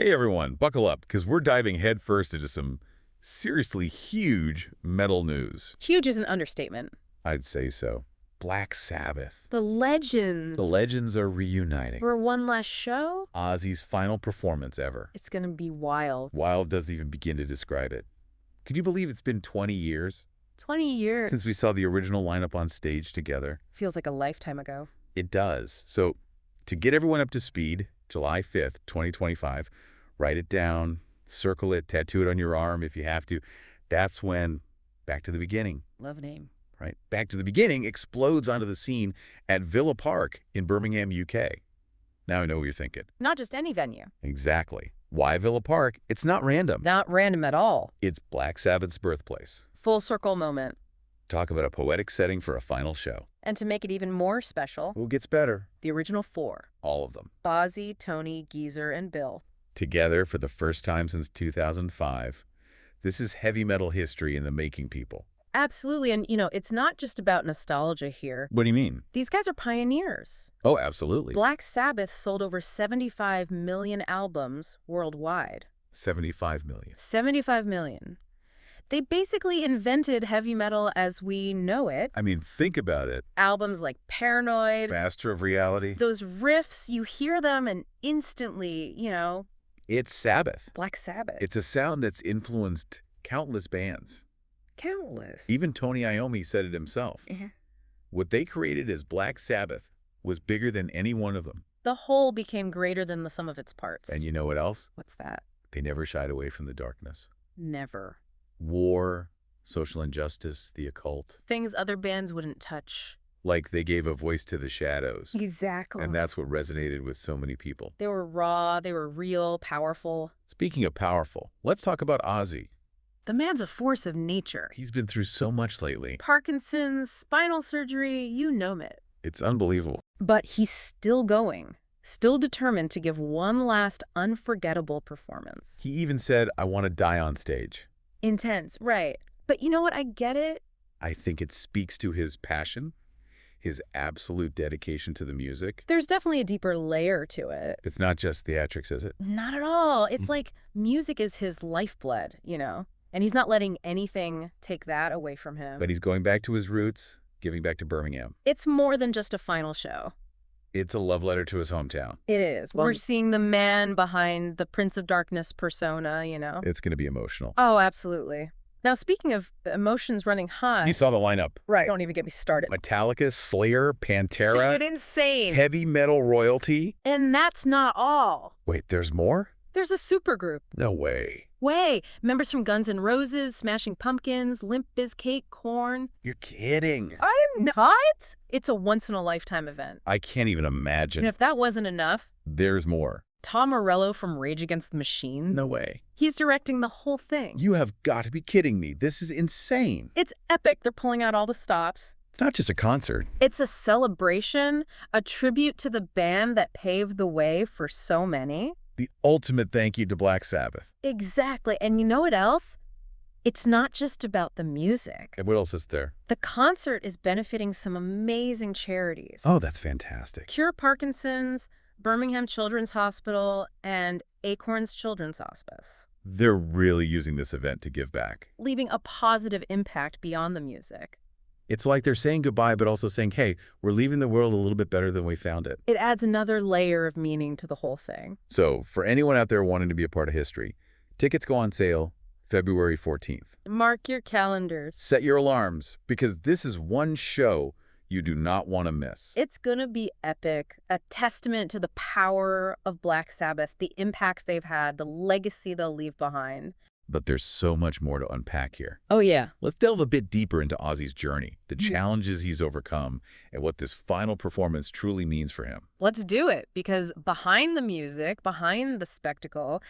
Hey everyone, buckle up, because we're diving headfirst into some seriously huge metal news. Huge is an understatement. I'd say so. Black Sabbath. The legends. The legends are reuniting. For one last show? Ozzy's final performance ever. It's gonna be wild. Wild doesn't even begin to describe it. Could you believe it's been 20 years? 20 years. Since we saw the original lineup on stage together. Feels like a lifetime ago. It does. So, to get everyone up to speed, July 5th, 2025, write it down, circle it, tattoo it on your arm if you have to. That's when Back to the Beginning. Love name. Right? Back to the Beginning explodes onto the scene at Villa Park in Birmingham, UK. Now I know what you're thinking. Not just any venue. Exactly. Why Villa Park? It's not random. Not random at all. It's Black Sabbath's birthplace. Full circle moment. Talk about a poetic setting for a final show. And to make it even more special, Who gets better? the original four. All of them. Ozzy, Tony, Geezer, and Bill. Together for the first time since 2005. This is heavy metal history in the making, people. Absolutely. And, it's not just about nostalgia here. What do you mean? These guys are pioneers. Oh, absolutely. Black Sabbath sold over 75 million albums worldwide. 75 million. 75 million. They basically invented heavy metal as we know it. I mean, think about it. Albums like Paranoid. Master of Reality. Those riffs, you hear them and instantly, It's Sabbath. Black Sabbath. It's a sound that's influenced countless bands. Countless. Even Tony Iommi said it himself. What they created as Black Sabbath was bigger than any one of them. The whole became greater than the sum of its parts. And you know what else? What's that? They never shied away from the darkness. Never. War, social injustice, the occult. Things other bands wouldn't touch. Like they gave a voice to the shadows. Exactly. And that's what resonated with so many people. They were raw, they were real, powerful. Speaking of powerful, let's talk about Ozzy. The man's a force of nature. He's been through so much lately. Parkinson's, spinal surgery, you name it. It's unbelievable. But he's still going, still determined to give one last unforgettable performance. He even said, I want to die on stage. Intense, right. But you know what? I get it. I think it speaks to his passion, his absolute dedication to the music. There's definitely a deeper layer to it. It's not just theatrics, is it? Not at all. It's like music is his lifeblood, And he's not letting anything take that away from him. But he's going back to his roots, giving back to Birmingham. It's more than just a final show. It's a love letter to his hometown. It is. We're seeing the man behind the Prince of Darkness persona, It's going to be emotional. Oh, absolutely. Now, speaking of emotions running high. You saw the lineup. Right. Don't even get me started. Metallica, Slayer, Pantera. It's insane. Heavy metal royalty. And that's not all. Wait, there's more? There's a supergroup. No way. Members from Guns N' Roses, Smashing Pumpkins, Limp Bizkit, Korn. You're kidding. I'm not. It's a once-in-a-lifetime event. I can't even imagine. And if that wasn't enough, there's more. Tom Morello from Rage Against the Machine. No way. He's directing the whole thing. You have got to be kidding me. This is insane. It's epic. They're pulling out all the stops. It's not just a concert. It's a celebration, a tribute to the band that paved the way for so many. The ultimate thank you to Black Sabbath. Exactly. And you know what else? It's not just about the music. And what else is there? The concert is benefiting some amazing charities. Oh, that's fantastic. Cure Parkinson's, Birmingham Children's Hospital, and Acorns Children's Hospice. They're really using this event to give back. Leaving a positive impact beyond the music. It's like they're saying goodbye, but also saying, hey, we're leaving the world a little bit better than we found it. It adds another layer of meaning to the whole thing. So, for anyone out there wanting to be a part of history, tickets go on sale February 14th. Mark your calendars. Set your alarms, because this is one show you do not want to miss. It's going to be epic, a testament to the power of Black Sabbath, the impact they've had, the legacy they'll leave behind. But there's so much more to unpack here. Oh, yeah. Let's delve a bit deeper into Ozzy's journey, the challenges he's overcome, and what this final performance truly means for him. Let's do it, because behind the music, behind the spectacle,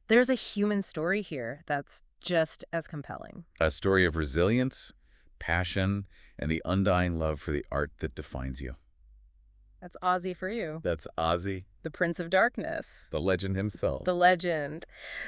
there's a human story here that's just as compelling. A story of resilience, passion, and the undying love for the art that defines you. That's Ozzy for you. That's Ozzy. The Prince of Darkness. The legend himself. The legend.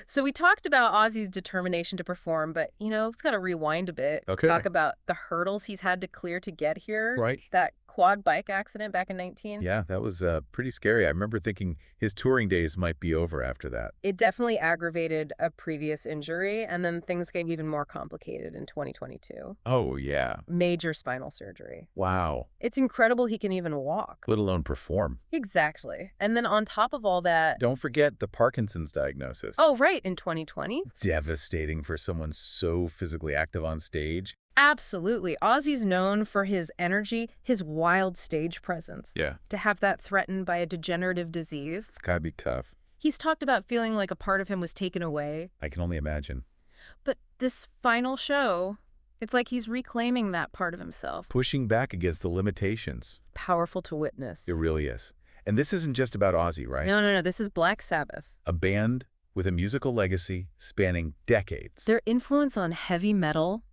So we talked about Ozzy's determination to perform, but, it's got to rewind a bit. Okay. Talk about the hurdles he's had to clear to get here. Right. That quad bike accident back in 19? Yeah, that was pretty scary. I remember thinking his touring days might be over after that. It definitely aggravated a previous injury, and then things get even more complicated in 2022. Oh, yeah. Major spinal surgery. Wow. It's incredible he can even walk. Let alone perform. Exactly. And then on top of all that... Don't forget the Parkinson's diagnosis. Oh, right, in 2020? Devastating for someone so physically active on stage. Absolutely. Ozzy's known for his energy, his wild stage presence. Yeah. To have that threatened by a degenerative disease. It's gotta be tough. He's talked about feeling like a part of him was taken away. I can only imagine. But this final show, it's like he's reclaiming that part of himself. Pushing back against the limitations. Powerful to witness. It really is. And this isn't just about Ozzy, right? No. This is Black Sabbath. A band with a musical legacy spanning decades. Their influence on heavy metal,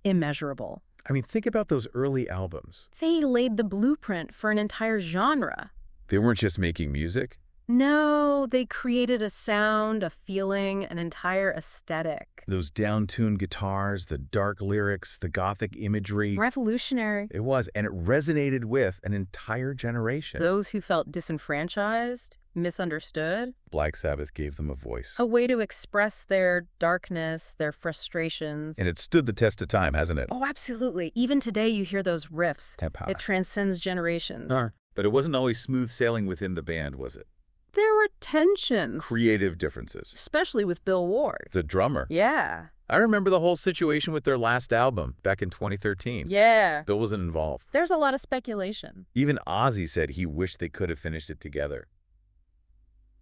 immeasurable. I mean, think about those early albums. They laid the blueprint for an entire genre. They weren't just making music. No, they created a sound, a feeling, an entire aesthetic. Those down-tuned guitars, the dark lyrics, the gothic imagery. Revolutionary. It was, and it resonated with an entire generation. Those who felt disenfranchised, misunderstood. Black Sabbath gave them a voice. A way to express their darkness, their frustrations. And it stood the test of time, hasn't it? Oh, absolutely. Even today you hear those riffs. Tempo. It transcends generations. But it wasn't always smooth sailing within the band, was it? There were tensions. Creative differences. Especially with Bill Ward. The drummer. Yeah. I remember the whole situation with their last album back in 2013. Yeah. Bill wasn't involved. There's a lot of speculation. Even Ozzy said he wished they could have finished it together.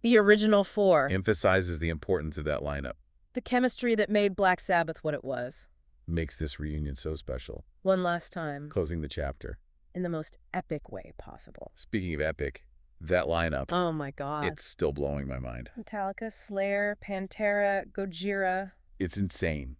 The original four. Emphasizes the importance of that lineup. The chemistry that made Black Sabbath what it was. Makes this reunion so special. One last time. Closing the chapter. In the most epic way possible. Speaking of epic, that lineup. Oh my God. It's still blowing my mind. Metallica, Slayer, Pantera, Gojira. It's insane.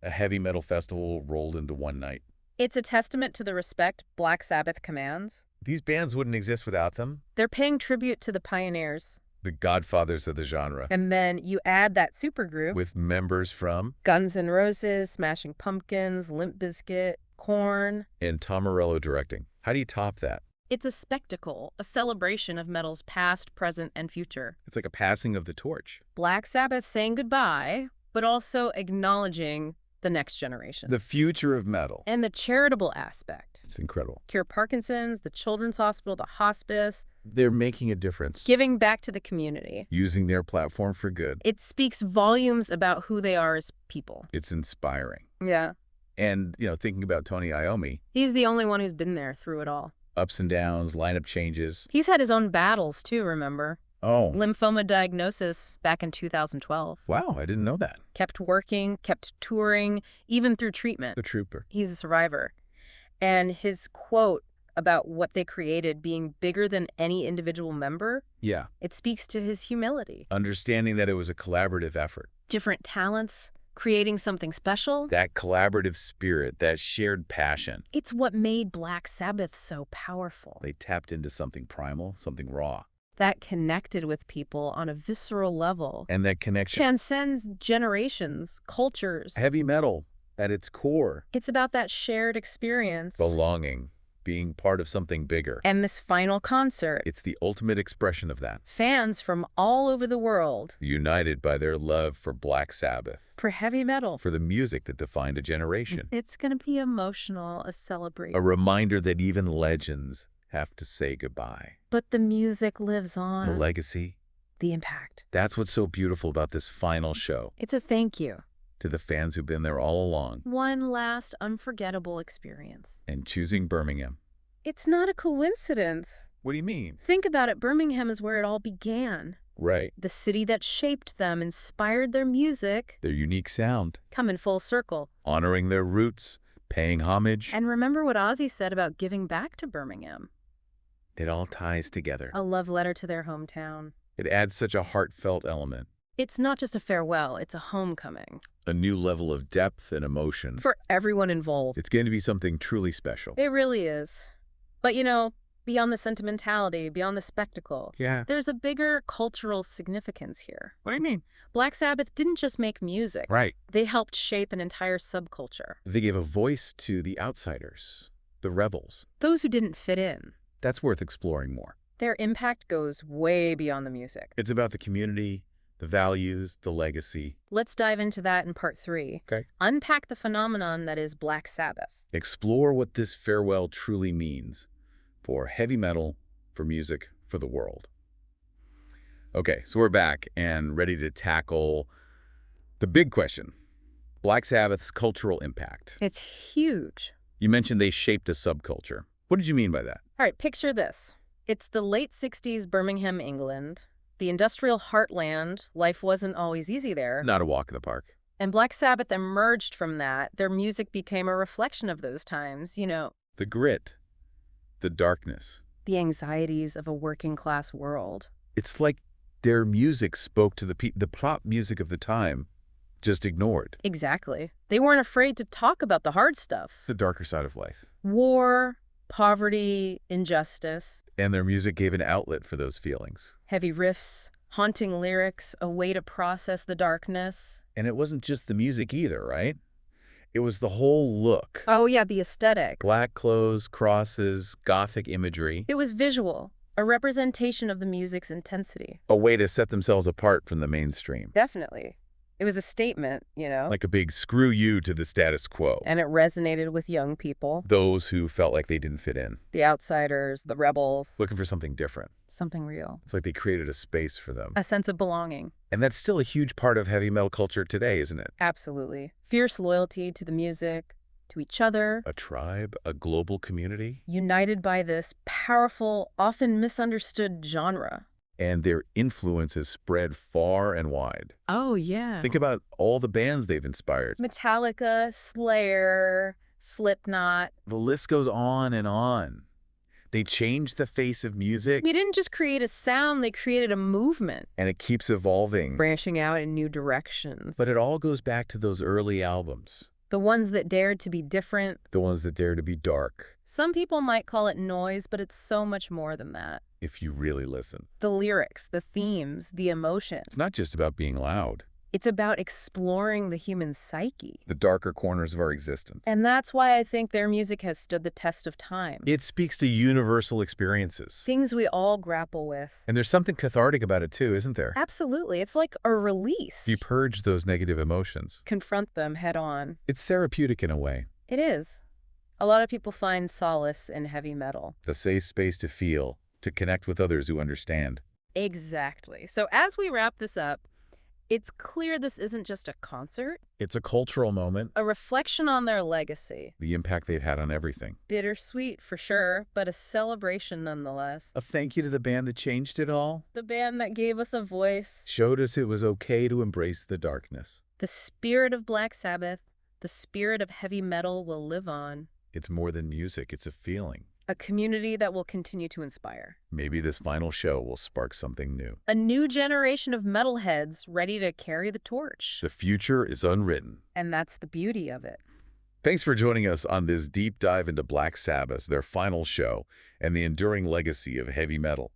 A heavy metal festival rolled into one night. It's a testament to the respect Black Sabbath commands. These bands wouldn't exist without them. They're paying tribute to the pioneers. The godfathers of the genre. And then you add that supergroup. With members from Guns N' Roses, Smashing Pumpkins, Limp Bizkit, Korn. And Tom Morello directing. How do you top that? It's a spectacle, a celebration of metal's past, present, and future. It's like a passing of the torch. Black Sabbath saying goodbye, but also acknowledging the next generation. The future of metal. And the charitable aspect. It's incredible. Cure Parkinson's, the Children's Hospital, the Hospice. They're making a difference. Giving back to the community. Using their platform for good. It speaks volumes about who they are as people. It's inspiring. Yeah. And, thinking about Tony Iommi. He's the only one who's been there through it all. Ups and downs, lineup changes. He's had his own battles too, remember? Oh. Lymphoma diagnosis back in 2012. Wow, I didn't know that. Kept working, kept touring, even through treatment. The trooper. He's a survivor. And his quote about what they created being bigger than any individual member, yeah, it speaks to his humility. Understanding that it was a collaborative effort. Different talents, creating something special. That collaborative spirit, that shared passion. It's what made Black Sabbath so powerful. They tapped into something primal, something raw. That connected with people on a visceral level. And that connection transcends generations, cultures. Heavy metal, at its core. It's about that shared experience. Belonging, being part of something bigger. And this final concert. It's the ultimate expression of that. Fans from all over the world. United by their love for Black Sabbath. For heavy metal. For the music that defined a generation. It's going to be emotional, a celebration. A reminder that even legends have to say goodbye. But the music lives on. The legacy. The impact. That's what's so beautiful about this final show. It's a thank you. To the fans who've been there all along. One last unforgettable experience. And choosing Birmingham. It's not a coincidence. What do you mean? Think about it. Birmingham is where it all began. Right. The city that shaped them, inspired their music. Their unique sound. Come in full circle. Honoring their roots. Paying homage. And remember what Ozzy said about giving back to Birmingham. It all ties together. A love letter to their hometown. It adds such a heartfelt element. It's not just a farewell, it's a homecoming. A new level of depth and emotion. For everyone involved. It's going to be something truly special. It really is. But beyond the sentimentality, beyond the spectacle, there's a bigger cultural significance here. What do you mean? Black Sabbath didn't just make music. Right. They helped shape an entire subculture. They gave a voice to the outsiders. The rebels. Those who didn't fit in. That's worth exploring more. Their impact goes way beyond the music. It's about the community, the values, the legacy. Let's dive into that in part 3. Okay. Unpack the phenomenon that is Black Sabbath. Explore what this farewell truly means for heavy metal, for music, for the world. Okay, so we're back and ready to tackle the big question. Black Sabbath's cultural impact. It's huge. You mentioned they shaped a subculture. What did you mean by that? All right, picture this. It's the late 60s Birmingham, England. The industrial heartland. Life wasn't always easy there. Not a walk in the park. And Black Sabbath emerged from that. Their music became a reflection of those times, The grit, the darkness. the anxieties of a working-class world. It's like their music spoke to the pop music of the time, just ignored. Exactly. They weren't afraid to talk about the hard stuff. The darker side of life. War, poverty, injustice, And their music gave an outlet for those feelings. heavy riffs, haunting lyrics, a way to process the darkness. And it wasn't just the music either, right? It was the whole look. Oh yeah, the aesthetic. Black clothes, crosses, gothic imagery. It was visual, a representation of the music's intensity. A way to set themselves apart from the mainstream. Definitely. It was a statement, Like a big screw you to the status quo. and it resonated with young people, Those who felt like they didn't fit in. the outsiders, the rebels, Looking for something different. something real. It's like they created a space for them. A sense of belonging. And that's still a huge part of heavy metal culture today, isn't it? Absolutely. Fierce loyalty to the music, to each other, A tribe, a global community, united by this powerful, often misunderstood genre. and their influence has spread far and wide. Oh, yeah. Think about all the bands they've inspired. Metallica, Slayer, Slipknot. The list goes on and on. They changed the face of music, They didn't just create a sound, they created a movement, and it keeps evolving. branching out in new directions. But it all goes back to those early albums, The ones that dared to be different. the ones that dare to be dark, Some people might call it noise, but it's so much more than that. if you really listen. The lyrics, the themes, the emotions. It's not just about being loud. It's about exploring the human psyche. The darker corners of our existence. And that's why I think their music has stood the test of time. It speaks to universal experiences. Things we all grapple with. And there's something cathartic about it too, isn't there? Absolutely. It's like a release. You purge those negative emotions. Confront them head on. It's therapeutic in a way. It is. A lot of people find solace in heavy metal. A safe space to feel, to connect with others who understand. Exactly. So as we wrap this up, it's clear this isn't just a concert, It's a cultural moment, a reflection on their legacy. the impact they've had on everything. Bittersweet for sure, but a celebration nonetheless. A thank you to the band that changed it all, The band that gave us a voice, showed us it was okay to embrace the darkness. the spirit of Black Sabbath, the spirit of heavy metal will live on. It's more than music, it's a feeling. A community that will continue to inspire. Maybe this final show will spark something new. A new generation of metalheads ready to carry the torch. The future is unwritten. And that's the beauty of it. Thanks for joining us on this deep dive into Black Sabbath, their final show, and the enduring legacy of heavy metal.